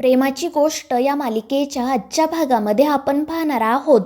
प्रेमाची गोष्ट या मालिकेच्या आजच्या भागामध्ये आपण पाहणार आहोत.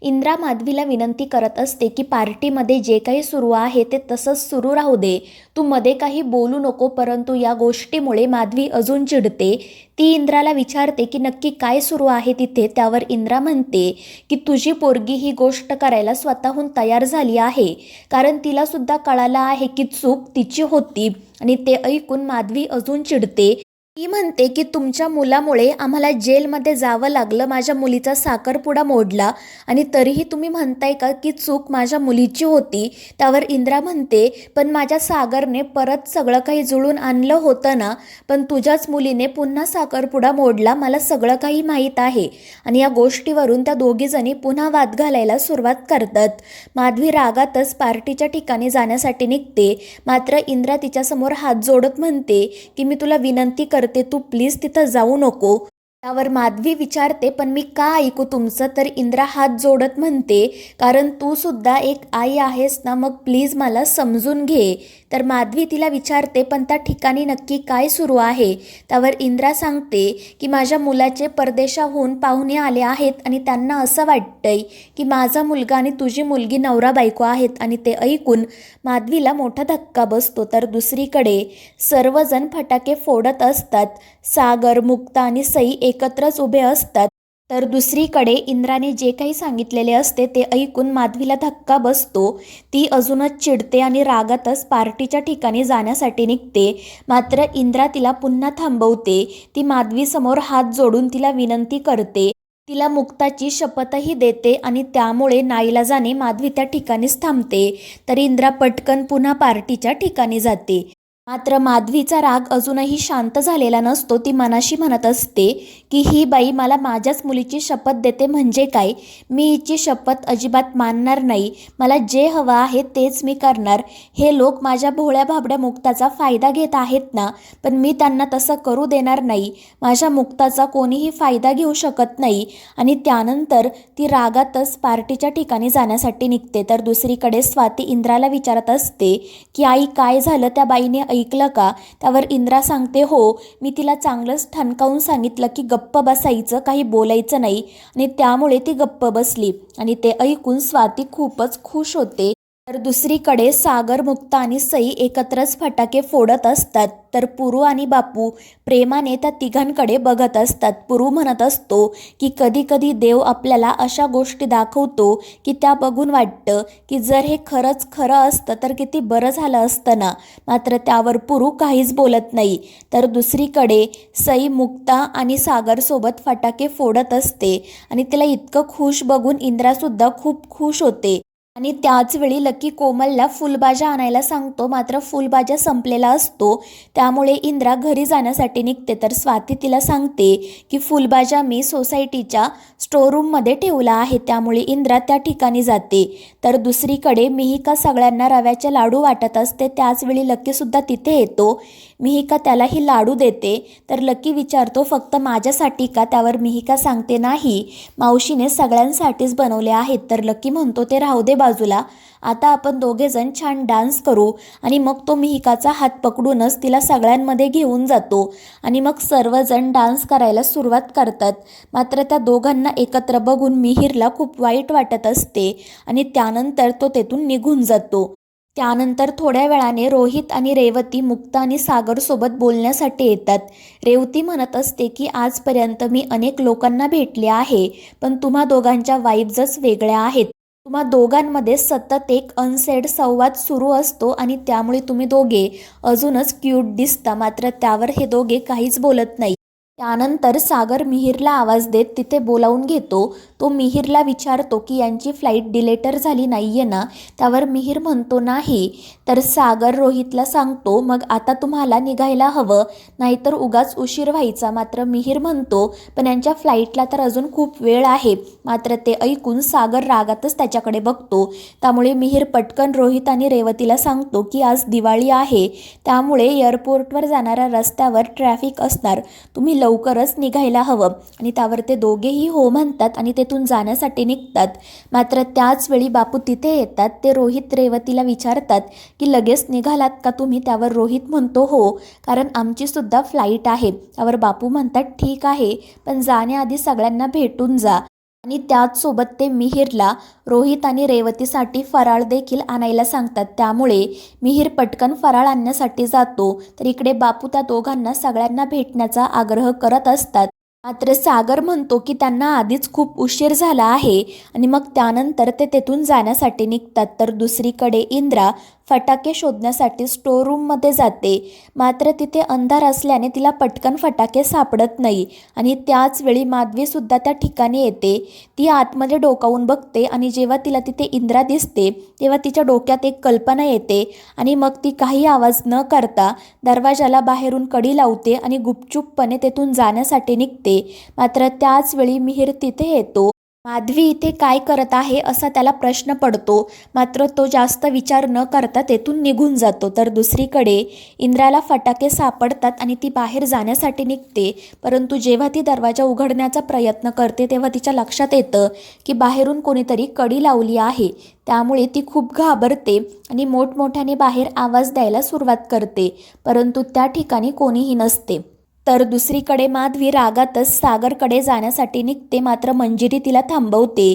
इंद्रा माधवीला विनंती करत असते की पार्टीमध्ये जे काही सुरू आहे ते तसंच सुरू राहू दे, तू मध्ये काही बोलू नको. परंतु या गोष्टीमुळे माधवी अजून चिडते. ती इंद्राला विचारते की नक्की काय सुरू आहे तिथे. त्यावर इंद्रा म्हणते की तुझी पोरगी ही गोष्ट करायला स्वतःहून तयार झाली आहे, कारण तिलासुद्धा कळालं आहे की चूक तिची होती. आणि ते ऐकून माधवी अजून चिडते. ती म्हणते की तुमच्या मुलामुळे आम्हाला जेलमध्ये जावं लागलं, माझ्या मुलीचा साखरपुडा मोडला आणि तरीही तुम्ही म्हणताय का की चूक माझ्या मुलीची होती. त्यावर इंद्रा म्हणते, पण माझ्या सागरने परत सगळं काही जुळून आणलं होतं ना, पण तुझ्याच मुलीने पुन्हा साखरपुडा मोडला, मला सगळं काही माहीत आहे. आणि या गोष्टीवरून त्या दोघीजणी पुन्हा वाद घालायला सुरुवात करतात. माधवी रागातच पार्टीच्या ठिकाणी जाण्यासाठी निघते, मात्र इंद्रा तिच्यासमोर हात जोडत म्हणते की मी तुला विनंती करते, तू प्लीज तिथं जाऊ नको. त्यावर माधवी विचारते, पण मी का ऐकू तुमचं. तर इंद्रा हात जोडत म्हणते, कारण तू सुद्धा एक आई आहेस ना, मग प्लीज मला समजून घे. तर माधवी तिला विचारते, पण त्या ठिकाणी नक्की काय सुरू आहे. त्यावर इंद्रा सांगते की माझ्या मुलाचे परदेशाहून पाहुणे आले आहेत आणि त्यांना असं वाटतंय की माझा मुलगा आणि तुझी मुलगी नवरा बायको आहेत. आणि ते ऐकून माधवीला मोठा धक्का बसतो. तर दुसरीकडे सर्वजण फटाके फोडत असतात. सागर, मुक्ता आणि सई एकत्रच उभे असतात. तर दुसरीकडे इंद्राने जे काही सांगितलेले असते ते ऐकून माधवीला धक्का बसतो. ती अजूनच चिडते आणि रागातच पार्टीच्या ठिकाणी जाण्यासाठी निघते. मात्र इंद्रा तिला पुन्हा थांबवते. ती माधवीसमोर हात जोडून तिला विनंती करते. तिला मुक्ताची शपथही देते आणि त्यामुळे नाईलाजाने माधवी त्या ठिकाणीच थांबते. तर इंद्रा पटकन पुन्हा पार्टीच्या ठिकाणी जाते. मात्र माधवीचा राग अजूनही शांत झालेला नसतो. ती मनाशी म्हणत असते की ही बाई मला माझ्याच मुलीची शपथ देते म्हणजे काय, मी हिची शपथ अजिबात मानणार नाही. मला जे हवं आहे तेच मी करणार. हे लोक माझ्या भोळ्या भाबड्या मुक्ताचा फायदा घेत आहेत ना, पण मी त्यांना तसं करू देणार नाही. माझ्या मुक्ताचा कोणीही फायदा घेऊ शकत नाही. आणि त्यानंतर ती रागातच पार्टीच्या ठिकाणी जाण्यासाठी निघते. तर दुसरीकडे स्वाती इंद्राला विचारत असते की आई काय झालं, त्या बाईने ऐकलं का. त्यावर इंद्रा सांगते, हो मी तिला चांगलंच ठणकावून सांगितलं की गप्प बसायचं, काही बोलायचं नाही. आणि त्यामुळे ती गप्प बसली. आणि ते ऐकून स्वाती खूपच खुश होते. तर दुसरीकडे सागर, मुक्ता आणि सई एकत्रच फटाके फोडत असतात. तर पुरू आणि बापू प्रेमाने त्या तिघांकडे बघत असतात. पुरू म्हणत असतो की कधी कधी देव आपल्याला अशा गोष्टी दाखवतो की त्या बघून वाटतं की जर हे खरंच खरं असतं तर किती बरं झालं असतं ना. मात्र त्यावर पुरू काहीच बोलत नाही. तर दुसरीकडे सई मुक्ता आणि सागरसोबत फटाके फोडत असते आणि तिला इतकं खुश बघून इंद्रासुद्धा खूप खुश होते. आणि त्याचवेळी लकी कोमलला फुलभाज्या आणायला सांगतो, मात्र फुलभाज्या संपलेला असतो. त्यामुळे इंद्रा घरी जाण्यासाठी निघते. तर स्वाती तिला सांगते की फुलभाज्या मी सोसायटीच्या स्टोरूममध्ये ठेवला आहे, त्यामुळे इंद्रा त्या ठिकाणी जाते. तर दुसरीकडे मिहिका सगळ्यांना रव्याचे लाडू वाटत असते. त्याचवेळी लकीसुद्धा तिथे येतो. मिहिका त्यालाही लाडू देते. तर लकी विचारतो, फक्त माझ्यासाठी का. त्यावर मिहिका सांगते, नाही, मावशीने सगळ्यांसाठीच बनवले आहेत. तर लकी म्हणतो, ते राहू दे बाजूला, आता आपण दोघेजण छान डान्स करू. आणि मग तो मिहिकाचा हात पकडूनच तिला सगळ्यांमध्ये घेऊन जातो. आणि मग सर्वजण डान्स करायला सुरुवात करतात. मात्र त्या दोघांना एकत्र बघून मिहिरला खूप वाईट वाटत असते आणि त्यानंतर तो तेथून निघून जातो. त्यानंतर थोड्या वेळाने रोहित आणि रेवती मुक्ता आणि सागरसोबत बोलण्यासाठी येतात. रेवती म्हणत असते की आजपर्यंत मी अनेक लोकांना भेटले आहे, पण तुम्हा दोघांच्या वाईब्सच वेगळ्या आहेत. तुम्हा दोघांमध्ये सतत एक अनसेड संवाद सुरू असतो आणि त्यामुळे तुम्ही दोघे अजूनच क्यूट दिसता. मात्र त्यावर हे दोघे काहीच बोलत नाही. त्यानंतर सागर मिहिरला आवाज देत तिथे बोलावून घेतो. तो मिहिरला विचारतो की यांची फ्लाईट डिले तर झाली नाहीये ना. त्यावर मिहिर म्हणतो, नाही. तर सागर रोहितला सांगतो, मग आता तुम्हाला निघायला हवं, नाहीतर उगाच उशीर व्हायचा. मात्र मिहिर म्हणतो, पण यांच्या फ्लाईटला तर अजून खूप वेळ आहे. मात्र ते ऐकून सागर रागातच त्याच्याकडे बघतो. त्यामुळे मिहिर पटकन रोहित आणि रेवतीला सांगतो की आज दिवाळी आहे, त्यामुळे एअरपोर्टवर जाणाऱ्या रस्त्यावर ट्रॅफिक असणार, तुम्ही लवकरच निघायला हवं आणि त्यावर ते दोघेही हो म्हणतात आणि तेथून जाण्यासाठी निघतात. मात्र त्याच वेळी बापू तिथे येतात. ते रोहित रेवतीला विचारतात की लगेच निघालात का तुम्ही? त्यावर रोहित म्हणतो हो, कारण आमची सुद्धा फ्लाईट आहे. त्यावर बापू म्हणतात ठीक आहे, पण जाण्याआधी सगळ्यांना भेटून जा. आणि त्याचसोबत ते मिहिरला रोहित आणि रेवतीसाठी फराळ देखील आणायला सांगतात. त्यामुळे मिहिर पटकन फराळ आणण्यासाठी जातो. तर इकडे बापू त्या दोघांना सगळ्यांना भेटण्याचा आग्रह करत असतात. मात्र सागर म्हणतो की त्यांना आधीच खूप उशीर झाला आहे आणि मग त्यानंतर ते तेथून जाण्यासाठी निघतात. तर दुसरीकडे इंद्रा फटाके शोधण्यासाठी स्टोर रूममध्ये जाते. मात्र तिथे अंधार असल्याने तिला पटकन फटाके सापडत नाही आणि त्याच वेळी माधवीसुद्धा त्या ठिकाणी येते. ती आतमध्ये डोकावून बघते आणि जेव्हा तिला तिथे इंद्रा दिसते तेव्हा तिच्या डोक्यात एक कल्पना येते आणि मग ती काही आवाज न करता दरवाजाला बाहेरून कडी लावते आणि गुपचूपपणे तेथून जाण्यासाठी निघते. मात्र त्याच वेळी मिहिर तिथे येतो. माधवी इथे काय करत आहे असा त्याला प्रश्न पडतो. मात्र तो जास्त विचार न करता तेथून निघून जातो. तर दुसरीकडे इंद्राला फटाके सापडतात आणि ती बाहेर जाण्यासाठी निघते. परंतु जेव्हा ती दरवाजा उघडण्याचा प्रयत्न करते तेव्हा तिच्या लक्षात येतं की बाहेरून कोणीतरी कडी लावली आहे. त्यामुळे ती खूप घाबरते आणि मोठमोठ्याने बाहेर आवाज द्यायला सुरुवात करते, परंतु त्या ठिकाणी कोणीही नसते. तर दुसरीकडे माधवी रागातच सागरकडे जाण्यासाठी निघते. मात्र मंजिरी तिला थांबवते.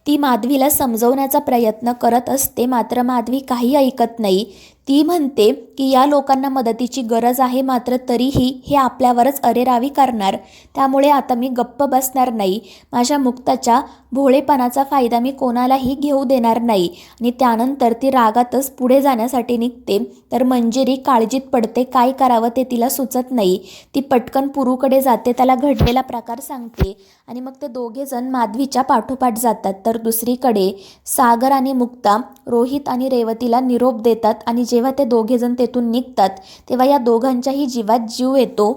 ती माधवीला समजवण्याचा प्रयत्न करत असते, मात्र माधवी काही ऐकत नाही. ती म्हणते की या लोकांना मदतीची गरज आहे, मात्र तरीही हे आपल्यावरच अरेरावी करणार. त्यामुळे आता मी गप्प बसणार नाही. माझ्या मुक्ताच्या भोळेपणाचा फायदा मी कोणालाही घेऊ देणार नाही. आणि त्यानंतर ती रागातच पुढे जाण्यासाठी निघते. तर मंजिरी काळजीत पडते. काय करावं ते तिला सुचत नाही. ती पटकन पुरूकडे जाते, त्याला घडलेला प्रकार सांगते आणि मग ते दोघेजण माधवीच्या पाठोपाठ जातात. तर दुसरीकडे सागर आणि मुक्ता रोहित आणि रेवतीला निरोप देतात आणि जेव्हा ते दोघेजण तेथून निघतात तेव्हा या दोघांच्याही जीवात जीव येतो.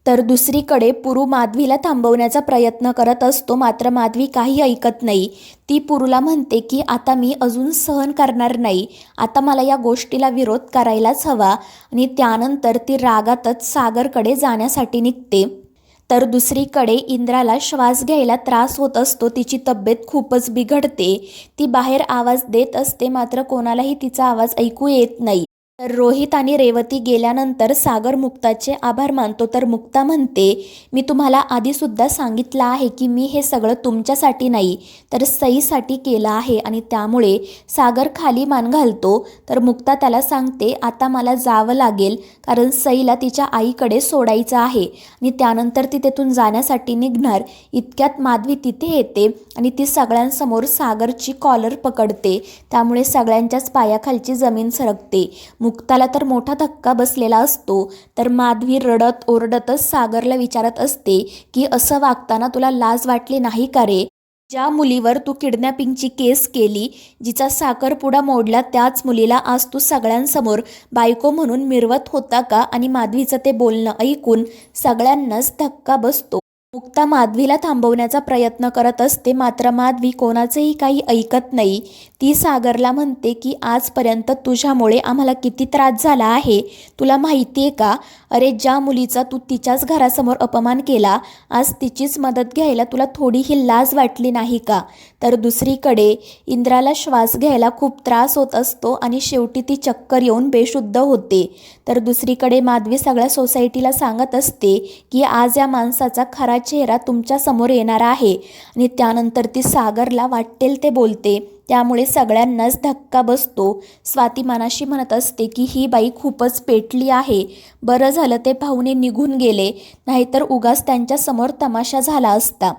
तर दुसरीकडे पुरू माधवीला थांबवण्याचा प्रयत्न करत असतो, मात्र माधवी काही ऐकत नाही. ती पुरूला म्हणते की आता मी अजून सहन करणार नाही, आता मला या गोष्टीला विरोध करायलाच हवा. आणि त्यानंतर ती रागातच सागरकडे जाण्यासाठी निघते. तर दुसरीकडे इंद्राला श्वास घ्यायला त्रास होत असतो. तिची तब्येत खूपच बिघडते. ती बाहेर आवाज देत असते, मात्र कोणालाही तिचा आवाज ऐकू येत नाही. तर रोहित आणि रेवती गेल्यानंतर सागर मुक्ताचे आभार मानतो. तर मुक्ता म्हणते मी तुम्हाला आधीसुद्धा सांगितलं आहे की मी हे सगळं तुमच्यासाठी नाही तर सईसाठी केलं आहे. आणि त्यामुळे सागर खाली मान घालतो. तर मुक्ता त्याला सांगते आता मला जावं लागेल, कारण सईला तिच्या आईकडे सोडायचं आहे. आणि त्यानंतर ती तेथून जाण्यासाठी निघणार. इतक्यात माधवी तिथे येते आणि ती सगळ्यांसमोर सागरची कॉलर पकडते. त्यामुळे सगळ्यांच्याच पायाखालची जमीन सरकते. मुक्ताला तर मोठा धक्का बसलेला असतो. तर माधवी रडत ओरडतच सागरला विचारत असते की असं वागताना तुला लाज वाटली नाही का रे? ज्या मुलीवर तू किडनॅपिंगची केस केली, जिचा साखरपुडा मोडला, त्याच मुलीला आज तू सगळ्यांसमोर बायको म्हणून मिरवत होता का? आणि माधवीचं ते बोलणं ऐकून सगळ्यांनाच धक्का बसतो. मुक्ता माधवीला थांबवण्याचा प्रयत्न करत असते, मात्र माधवी कोणाचंही काही ऐकत नाही. ती सागरला म्हणते की आजपर्यंत तुझ्यामुळे आम्हाला किती त्रास झाला आहे तुला माहिती आहे का? अरे ज्या मुलीचा तू तिच्याच घरासमोर अपमान केला, आज तिचीच मदत घ्यायला तुला थोडीही लाज वाटली नाही का? तर दुसरीकडे इंद्राला श्वास घ्यायला खूप त्रास होत असतो आणि शेवटी ती चक्कर येऊन बेशुद्ध होते. तर दुसरीकडे माधवी सगळ्या सोसायटीला सांगत असते की आज या माणसाचा खरा चेहरा तुमच्या समोर येणार आहे. आणि त्यानंतर ती सागरला वाटेल ते बोलते. त्यामुळे सगळ्यांनाच धक्का बसतो. स्वाती मनाशी म्हणत असते की ही बाई खूपच पेटली आहे. बरं झालं ते पाहुणे निघून गेले, नाहीतर उगाच त्यांच्यासमोर तमाशा झाला असता.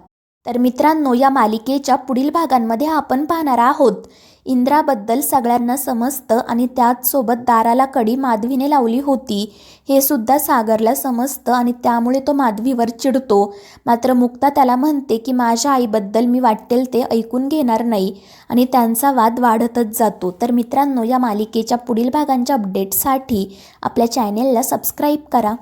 तर मित्रांनो, या मालिकेच्या पुढील भागांमध्ये आपण पाहणार आहोत इंद्राबद्दल सगळ्यांना समजतं आणि त्याचसोबत दाराला कडी माधवीने लावली होती हे सुद्धा सागरला समजतं आणि त्यामुळे तो माधवीवर चिडतो. मात्र मुक्ता त्याला म्हणते की माझ्या आईबद्दल मी वाटेल ते ऐकून घेणार नाही आणि त्यांचा वाद वाढतच जातो. तर मित्रांनो, या मालिकेच्या पुढील भागांच्या अपडेटसाठी आपल्या चॅनेलला सबस्क्राईब करा.